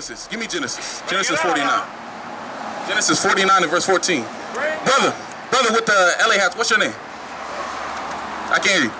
Genesis. Give me Genesis. Genesis 49. Genesis 49 and verse 14. Brother with the LA hats, what's your name? I can't hear you.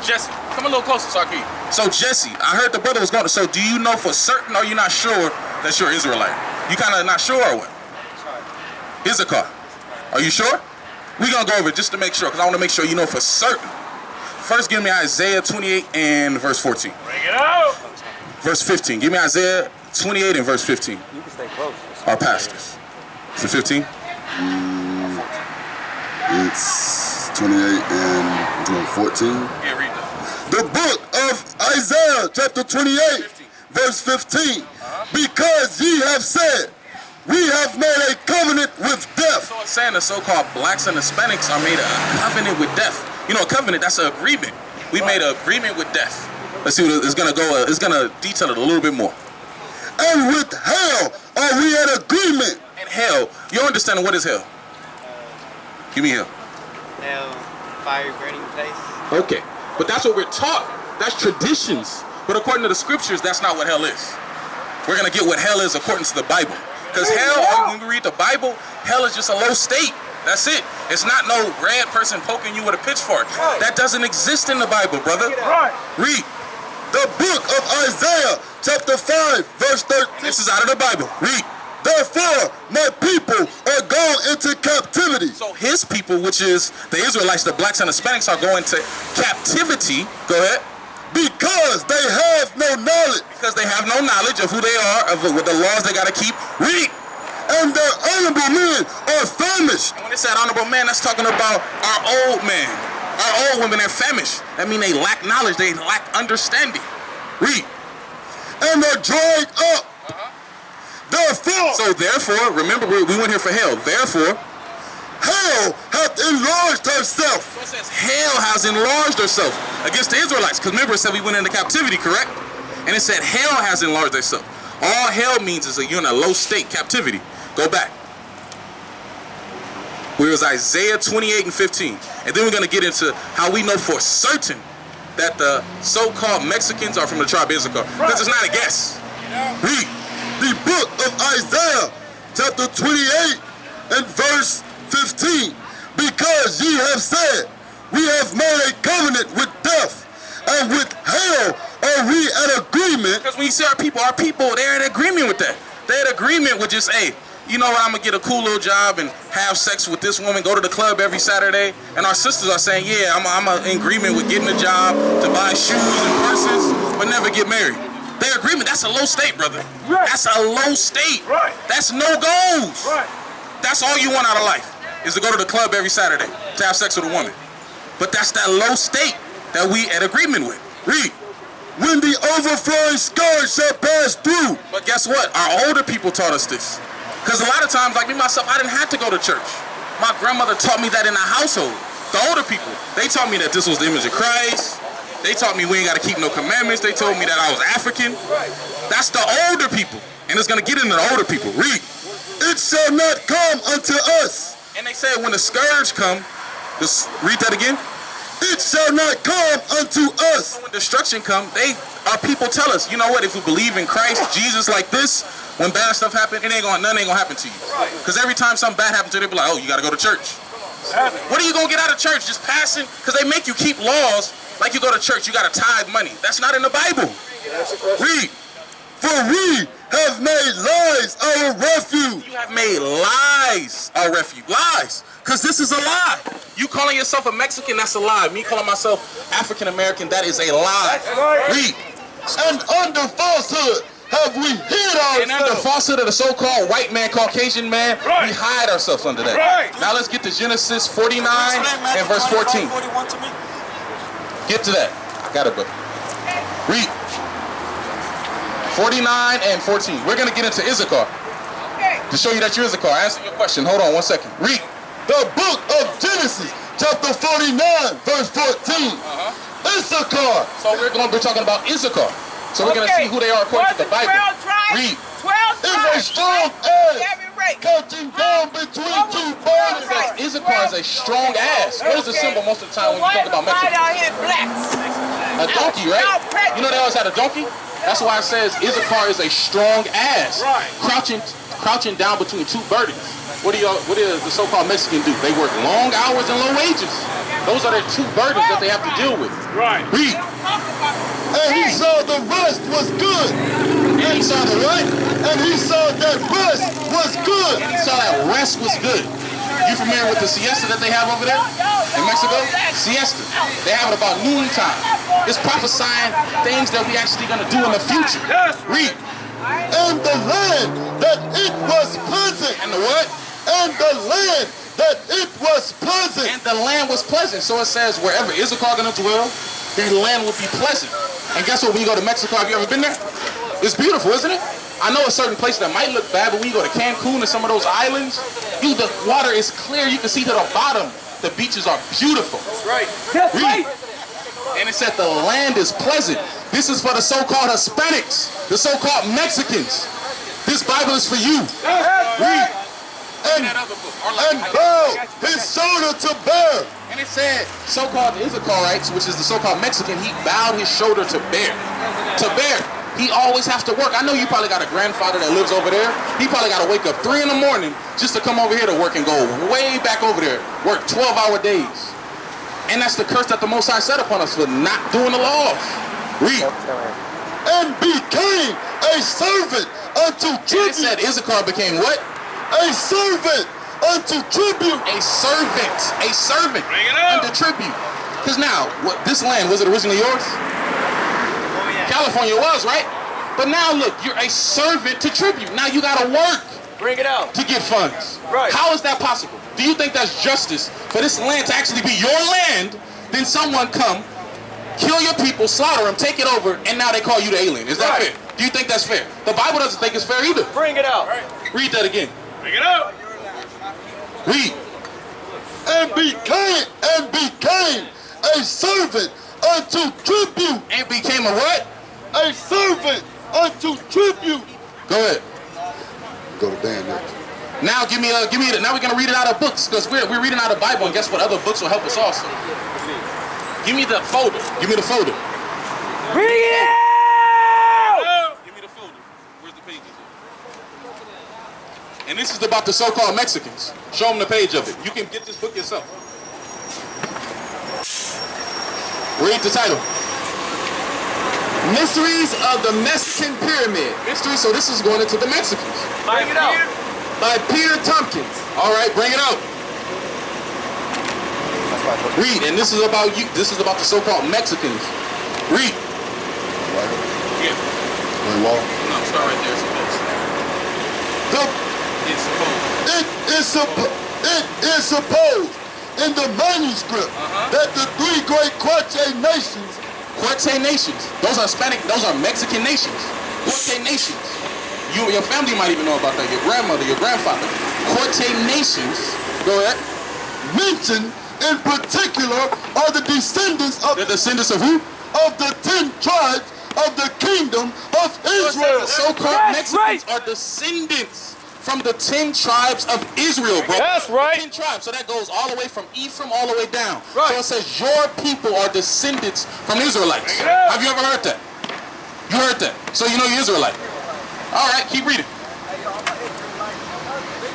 Jesse. Come a little closer so I can hear you. So Jesse, I heard the brother was going to, so do you know for certain or are you not sure that you're Israelite? You kind of not sure or what? Issachar. Are you sure? We're going to go over it just to make sure, because I want to make sure you know for certain. First, give me Isaiah 28 and verse 14. Bring it out. Verse 15. Give me Isaiah 28 and verse 15. You can stay close. Our pastors. Is it 15? It's 28 and 14. Yeah, read that. The book of Isaiah, chapter 28, 15. Verse 15. Because ye have said, we have made a covenant with death. So it's saying the so-called blacks and Hispanics are made a covenant with death. You know, a covenant, that's an agreement. We made an agreement with death. Let's see what it's going to go. It's going to detail it a little bit more. And with hell are we in agreement. And hell, you understand what is hell? Give me hell. Hell, fire burning place. Okay, but that's what we're taught. That's traditions. But according to the scriptures, that's not what hell is. We're going to get what hell is according to the Bible. Because hell, when we read the Bible, hell is just a low state. That's it. It's not no red person poking you with a pitchfork. That doesn't exist in the Bible, brother. Read. The book of Isaiah, chapter 5, verse 13. This is out of the Bible. Read. Therefore, my people are gone into captivity. So his people, which is the Israelites, the blacks and Hispanics, are going to captivity. Go ahead. Because they have no knowledge. Because they have no knowledge of who they are, of what the laws they got to keep. Read. And their honorable men are famished. And when it said honorable men, that's talking about our old men. Our old women are famished. That means they lack knowledge. They lack understanding. Read. And are dried up. Therefore, remember we went here for hell. Therefore, hell hath enlarged herself. So it says hell has enlarged herself against the Israelites. Because remember it said we went into captivity, correct? And it said hell has enlarged herself. All hell means is that you're in a low state, captivity. Go back. Where was Isaiah 28 and 15. And then we're going to get into how we know for certain that the so-called Mexicans are from the tribe of Issachar. Because it's not a guess. Read. The book of Isaiah, chapter 28 and verse 15. Because ye have said, we have made a covenant with death, and with hell are we in agreement. Because when you say our people, they're in agreement with that. They're in agreement with just, hey, you know what, I'm going to get a cool little job and have sex with this woman, go to the club every Saturday. And our sisters are saying, yeah, I'm in agreement with getting a job to buy shoes and purses, but never get married. Their agreement, that's a low state, brother. Right. That's a low state. Right. That's no goals. Right. That's all you want out of life, is to go to the club every Saturday to have sex with a woman. But that's that low state that we at agreement with. Read. When the overflowing scourge shall pass through. But guess what? Our older people taught us this. Because a lot of times, like me, myself, I didn't have to go to church. My grandmother taught me that in the household. The older people, they taught me that this was the image of Christ. They taught me we ain't got to keep no commandments. They told me that I was African. That's the older people. And it's going to get into the older people. Read. It shall not come unto us. And they said when the scourge come, read that again. It shall not come unto us. So when destruction come, our people tell us, you know what, if we believe in Christ, Jesus like this, when bad stuff happen, nothing ain't gonna happen to you. Because every time something bad happens to you, they be like, oh, you gotta go to church. What are you gonna get out of church? Just passing? Because they make you keep laws like you go to church, you gotta tithe money. That's not in the Bible. Read. For we have made lies our refuge. You have made lies our refuge. Lies. Because this is a lie. You calling yourself a Mexican, that's a lie. Me calling myself African American, that is a lie. Read. And under falsehood have we hid ourselves. And under falsehood of the so-called white man, Caucasian man, we hide ourselves under that. Now let's get to Genesis 49 and verse 14. Get to that. I got it, buddy. Read. 49 and 14. We're going to get into Issachar. To show you that you're Issachar. Answer your question. Hold on 1 second. Read. The book of Genesis, chapter 49, verse 14. Issachar. So we're talking about Issachar. So we're going to see who they are according to the Bible. Read. 12 is a strong ass catching down between two bodies. Issachar is a strong ass. What is the symbol most of the time when you talk about Mexico? A donkey, right? You know they always had a donkey? That's why it says Issachar is a strong ass, Right. crouching down between two burdens. What do the so-called Mexicans do? They work long hours and low wages. Those are their two burdens that they have to deal with. Right. Read. And he saw the rest was good. And he saw the what? And he saw that rest was good. And he saw that rest was good. You familiar with the siesta that they have over there in Mexico? Siesta. They have it about noontime. It's prophesying things that we actually gonna do in the future. Read. And the land that it was pleasant. And the what? And the land that it was pleasant. And the land was pleasant. So it says wherever Issachar gonna dwell, their land will be pleasant. And guess what? When you go to Mexico, have you ever been there? It's beautiful, isn't it? I know a certain place that might look bad, but when you go to Cancun and some of those islands, the water is clear. You can see to the bottom. The beaches are beautiful. Right. Read. And it said the land is pleasant. This is for the so-called Hispanics, the so-called Mexicans. This Bible is for you. Read. And bowed his shoulder to bear. And it said, so-called Issacharites, which is the so-called Mexican, he bowed his shoulder to bear. To bear. He always has to work. I know you probably got a grandfather that lives over there. He probably got to wake up 3 in the morning just to come over here to work and go way back over there. Work 12-hour days. And that's the curse that the Most High set upon us for not doing the laws. Read. And became a servant unto tribute. It said Issachar became what? A servant unto tribute. A servant. A servant. Bring it up. Unto tribute. Because now, this land, was it originally yours? California was, right? But now look, you're a servant to tribute. Now you gotta work. Bring it out. To get funds. Right. How is that possible? Do you think that's justice for this land to actually be your land? Then someone come, kill your people, slaughter them, take it over, and now they call you the alien. Is that fair? Do you think that's fair? The Bible doesn't think it's fair either. Bring it out. Read that again. Bring it out. Read. And became a servant unto tribute. And became a what? A servant unto tribute. Go ahead. Go to Dan next. Now give me now we're gonna read it out of books, because we're reading out of Bible, and guess what? Other books will help us also. Give me the folder. Give me the folder. Bring it out. Give me the folder. Where's the pages? And this is about the so-called Mexicans. Show them the page of it. You can get this book yourself. Read the title. Mysteries of the Mexican Pyramid. Mystery, so this is going into the Mexicans. Bring it out. By Peter Tompkins. All right, bring it out. Read, and this is about you. This is about the so-called Mexicans. Read. Yeah. Wall. No, start right there. It is supposed in the manuscript that the 3 great Quechua nations. Quechua nations. Those are Hispanic. Those are Mexican nations. Quechua nations. Your family might even know about that. Your grandmother, your grandfather. Quechua nations. Go ahead. Mentioned in particular are the descendants of The descendants of who? of the 10 tribes of the kingdom of Israel. The so-called Mexicans are descendants from the 10 tribes of Israel, bro. That's right. 10 tribes. So that goes all the way from Ephraim all the way down. Right. So it says your people are descendants from Israelites. Yeah. Have you ever heard that? You heard that. So you know you're Israelite. All right, keep reading.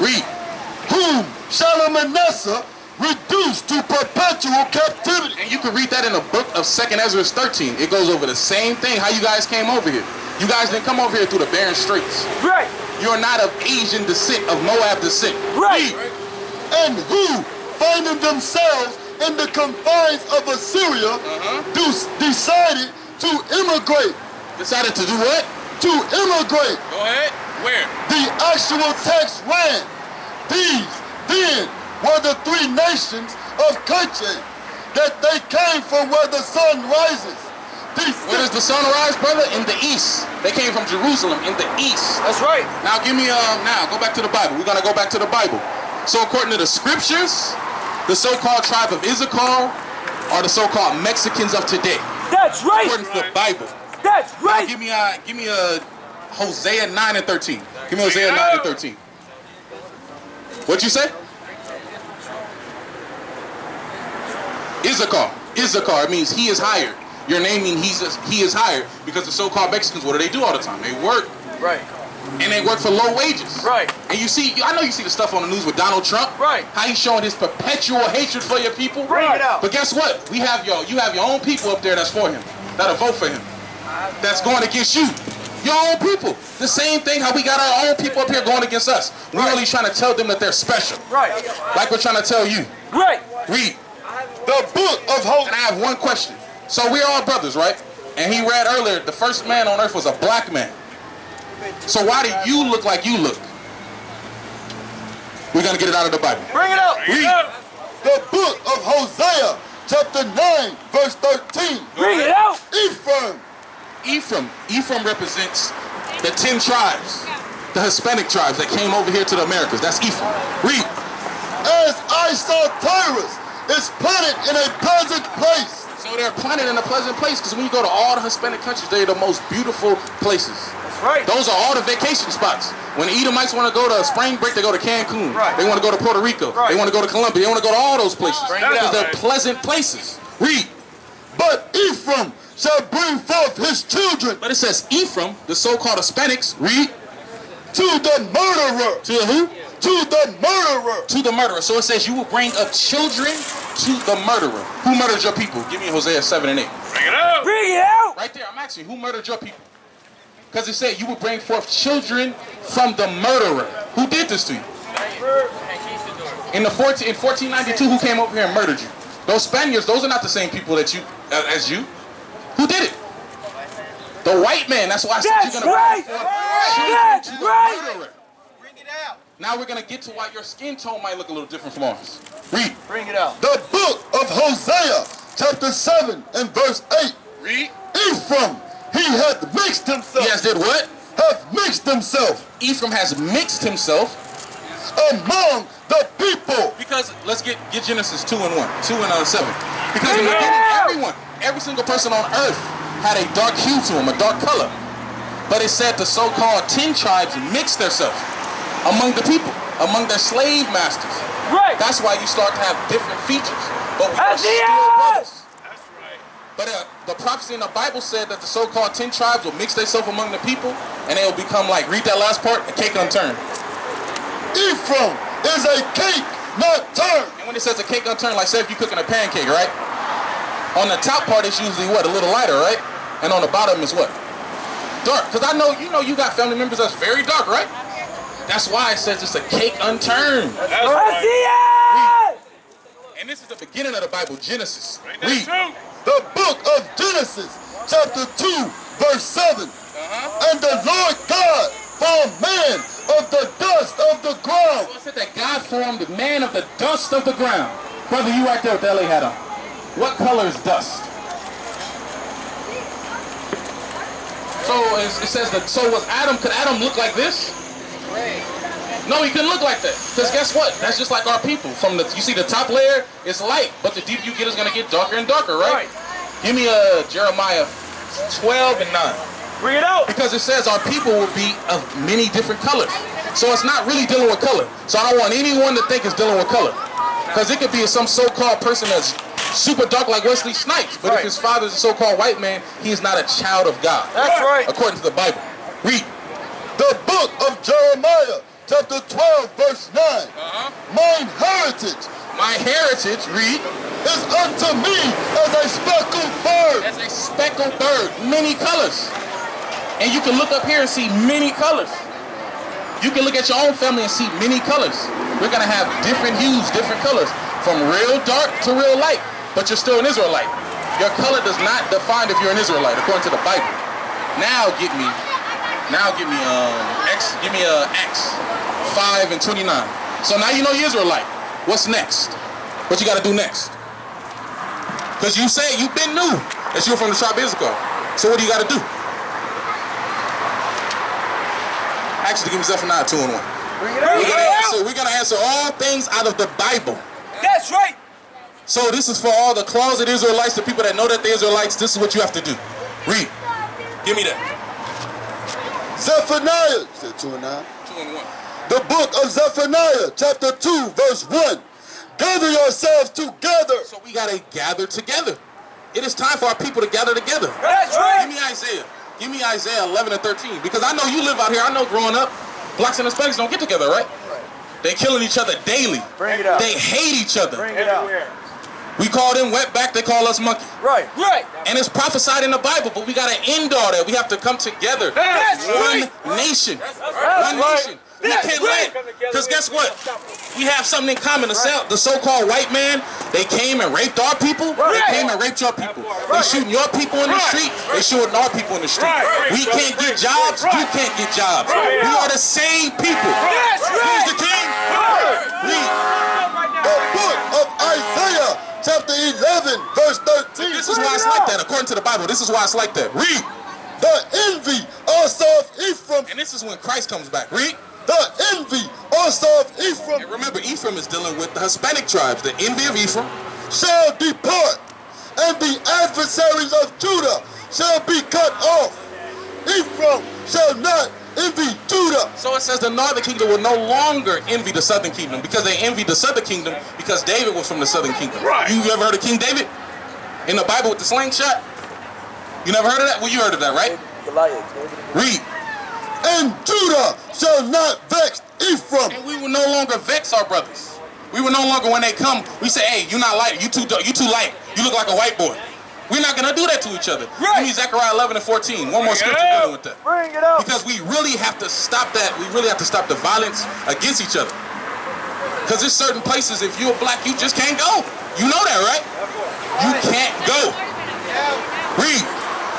Read. Whom Shalmaneser reduced to perpetual captivity. And you can read that in the book of 2nd Ezra 13. It goes over the same thing, how you guys came over here. You guys didn't come over here through the barren straits. Right. You're not of Asian descent, of Moab descent. Right. Read. And who, finding themselves in the confines of Assyria, decided to immigrate. Decided to do what? To immigrate. Go ahead. Where? The actual text ran. These then were the 3 nations of Quechua, that they came from where the sun rises. Where does the sun rise, brother? In the east. They came from Jerusalem in the east. That's right. Now give me now go back to the Bible. We're gonna go back to the Bible. So according to the scriptures, the so-called tribe of Issachar are the so-called Mexicans of today. That's right. According to the Bible. That's Now right. give me a Hosea 9 and 13. Give me Hosea 9 and 13. What'd you say? Issachar. Issachar means he is hired. You're naming he is hired because the so-called Mexicans, what do they do all the time? They work. Right. And they work for low wages. Right. And you see, I know you see the stuff on the news with Donald Trump. Right. How he's showing his perpetual hatred for your people. Bring it out. But guess what? You have your own people up there that's for him, that'll vote for him. That's going against you. Your own people. The same thing how we got our own people up here going against us. We're only trying to tell them that they're special. Right. Like we're trying to tell you. Right. Read. The book of Hosea. And I have one question. So we're all brothers, right? And he read earlier, the first man on earth was a black man. So why do you look like you look? We're going to get it out of the Bible. Bring it out. Read. The book of Hosea, chapter 9, verse 13. Bring it out. Ephraim represents the 10 tribes, the Hispanic tribes that came over here to the Americas. That's Ephraim. Read. As I saw Tyrus is planted in a pleasant place. So they're planted in a pleasant place because when you go to all the Hispanic countries, they're the most beautiful places. That's right. Those are all the vacation spots. When the Edomites want to go to spring break, they go to Cancun. Right. They want to go to Puerto Rico. Right. They want to go to Colombia. They want to go to all those places. Bring it Because out. they're pleasant places. Read. But Ephraim shall bring forth his children But it says Ephraim, the so-called Hispanics, read, to the murderer. to who? To the murderer. To the murderer. So it says you will bring up children to the murderer. Who murdered your people? Give me Hosea 7 and 8. Bring it out. Bring it out. Right there, I'm asking you, who murdered your people? Because it said you will bring forth children from the murderer. Who did this to you? In 1492, who came over here and murdered you? Those Spaniards, those are not the same people that you, as you. Who did it? The white man. That's why I said That's you're going right. to bring forth children That's to the right. murderer. Now we're going to get to why your skin tone might look a little different from ours. Read. Bring it out. The book of Hosea, chapter 7 and verse 8. Read. Ephraim, he hath mixed himself. He has did what? Hath mixed himself Ephraim has mixed himself. among the people. Because, let's get Genesis 2 and 1. 2 and 7. Because in the beginning, every single person on earth had a dark hue to them, a dark color. But it said the so-called 10 tribes mixed themselves among the people, among their slave masters. Right. That's why you start to have different features. But we are That's still it. brothers. That's right. But the prophecy in the Bible said that the so-called 10 tribes will mix themselves among the people, and they will become like, read that last part, a cake unturned. Ephraim is a cake not turned. And when it says a cake unturned, like say if you're cooking a pancake, right? On the top part it's usually what? A little lighter, right? And on the bottom is what? Dark. Because I know you got family members that's very dark, right? That's why it says it's a cake unturned. That's right. And this is the beginning of the Bible, Genesis. Read. The book of Genesis, chapter 2, verse 7. And the Lord God formed man of the dust of the ground. So it said that God formed man of the dust of the ground. Brother, you right there with the LA hat on. What color is dust? So it says that, so was Adam, could Adam look like this? No, he couldn't look like that. Because guess what? That's just like our people. You see the top layer, it's light, but the deeper you get, it's going to get darker and darker, right? Give me Jeremiah 12 and 9. Bring it out. Because it says our people will be of many different colors. So it's not really dealing with color. So I don't want anyone to think it's dealing with color. Because it could be some so-called person that's super dark like Wesley Snipes. But if his father's a so-called white man, he is not a child of God. That's right. According to the Bible. Read. The book of Jeremiah, chapter 12, verse 9. Mine heritage, Read. is unto me as a speckled bird. As a speckled bird. Many colors. And you can look up here and see many colors. You can look at your own family and see many colors. We're going to have different hues, different colors. From real dark to real light. But you're still an Israelite. Your color does not define if you're an Israelite, according to the Bible. Now give me Acts 5 and 29. So now you know you're Israelite. What's next? What you got to do next? Because you say you've been new that you're from the tribe of Issachar. So what do you got to do? Actually, give me Zephaniah 2 and 1. We're gonna answer all things out of the Bible. That's right. So this is for all the closet Israelites, the people that know that they're Israelites. This is what you have to do. Read. Give me that. Zephaniah, is it 2 and 9? 2 and 1. The book of Zephaniah, chapter 2, verse 1. Gather yourselves together. So we gotta gather together. It is time for our people to gather together. That's right. Give me Isaiah. Give me Isaiah 11 and 13. Because I know you live out here. I know growing up, blacks and Hispanics don't get together, right? They killing each other daily. Bring it out. They hate each other. Bring it out. We call them wetback, they call us monkey. Right. Right. And it's prophesied in the Bible, but we got to end all that. We have to come together. That's One right. nation. That's One right. nation. We That's can't right. let, because guess what? We have something in common. The so-called white man, they came and raped our people. They came and raped your people. They shooting your people in the street. They shooting our people in the street. We can't get jobs. You can't get jobs. We are the same people. That's right. Who's the king? Read. The book of Isaiah, chapter 11, verse 13. This is why it's like that. According to the Bible, this is why it's like that. Read. The envy also of Ephraim. And this is when Christ comes back. Read. The envy also of Ephraim And remember, Ephraim is dealing with the Hispanic tribes. The envy of Ephraim. shall depart, and the adversaries of Judah shall be cut off. Ephraim shall not envy Judah. So it says the northern kingdom will no longer envy the southern kingdom, because they envied the southern kingdom because David was from the southern kingdom. Right. You ever heard of King David in the Bible with the slingshot? You never heard of that? Well, you heard of that, right? Read. And Judah shall not vex Ephraim. And we will no longer vex our brothers. We will no longer, when they come, we say, hey, you're not light, you too light, you look like a white boy. We're not going to do that to each other. Right. Give me Zechariah 11 and 14. One more scripture dealing with that. Bring it out. Because we really have to stop that. We really have to stop the violence against each other. Because there's certain places, if you're black, you just can't go. You know that, right? You can't go. Read.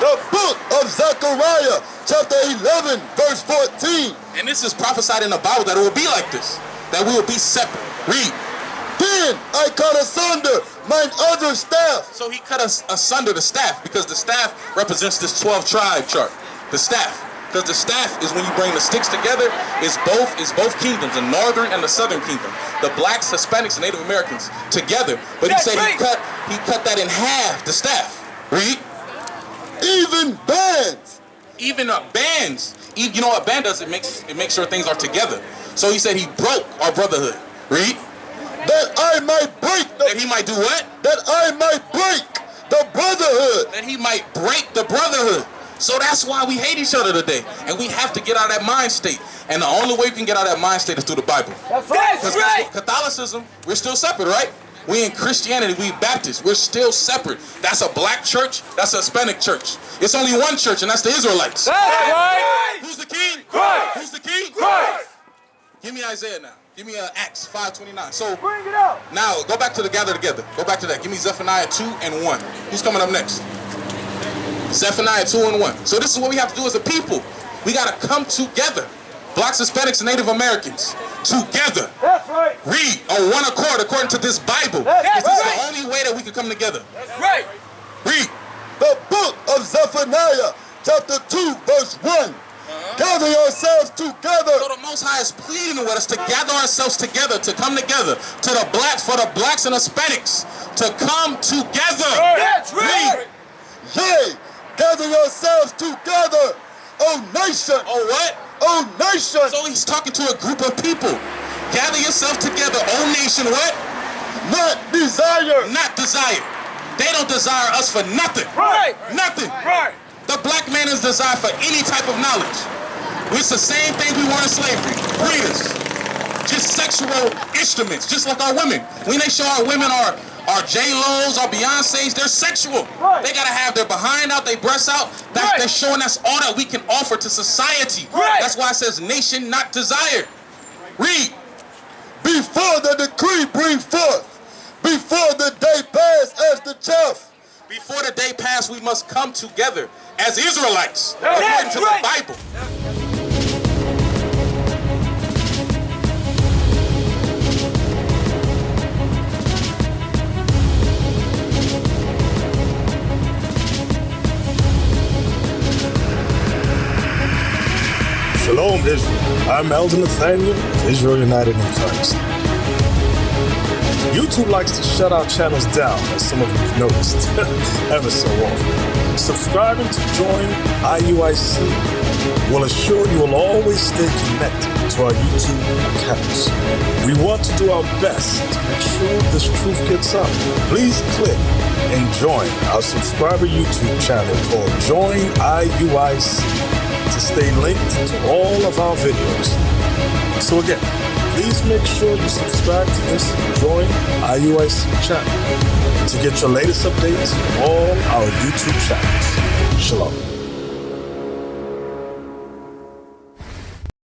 The book of Zechariah, chapter 11, verse 14. And this is prophesied in the Bible that it will be like this. That we will be separate. Read. Then I cut asunder mine other staff. So he cut us asunder the staff, because the staff represents this 12 tribe chart. The staff. Because the staff is when you bring the sticks together, is both kingdoms, the northern and the southern kingdom. The blacks, Hispanics, and Native Americans together. But he said he cut that in half, the staff. Read. Even bands. Even bands. You know what a band does? It makes sure things are together. So he said he broke our brotherhood. Read. That I might break That he might do what? That I might break the brotherhood. That he might break the brotherhood. So that's why we hate each other today. And we have to get out of that mind state. And the only way we can get out of that mind state is through the Bible. That's right. That's right. Catholicism, we're still separate, right? We in Christianity, we Baptists, we're still separate. That's a black church, that's a Hispanic church. It's only one church, and that's the Israelites. That's right. Who's the king? Christ. Who's the king? Christ. Give me Isaiah now. Give me Acts 5:29. So Bring it out. now, go back to the gather together. Go back to that. Give me Zephaniah 2 and 1. Who's coming up next? Zephaniah 2 and 1. So this is what we have to do as a people. We got to come together. Blacks, Hispanics, and Native Americans. Together. That's right. Read on one accord according to this Bible. That's This is right. the only way that we can come together. That's right. Read. The book of Zephaniah, chapter 2, verse 1. Gather yourselves together. So the Most High is pleading with us to gather ourselves together, to come together, to the blacks, for the blacks and Hispanics, to come together. That's right. Read. Yea, gather yourselves together, O nation. Oh, what? O nation. So he's talking to a group of people. Gather yourself together, O nation, what? Not desire. Not desire. They don't desire us for nothing. Right. Nothing. Right. The black man is desired for any type of knowledge. It's the same thing we were in slavery. Breeders. Just sexual instruments, just like our women. When they show our women our J-Lo's, our Beyonce's, they're sexual. Right. They gotta have their behind out, their breasts out. They're showing us all that we can offer to society. Right. That's why it says nation, not desire. Read. Before the decree bring forth, before the day pass as the chaff. Before the day pass, we must come together as Israelites, That's according to right. the Bible. Shalom, Israel. I'm Elder Nathaniel of Israel United in Christ. YouTube likes to shut our channels down, as some of you have noticed, ever so often. Subscribing to join IUIC will assure you will always stay connected to our YouTube accounts. We want to do our best to make sure this truth gets out. Please click and join our subscriber YouTube channel called Join IUIC to stay linked to all of our videos. So again, please make sure you subscribe to this Join IUIC channel to get your latest updates from all our YouTube channels. Shalom.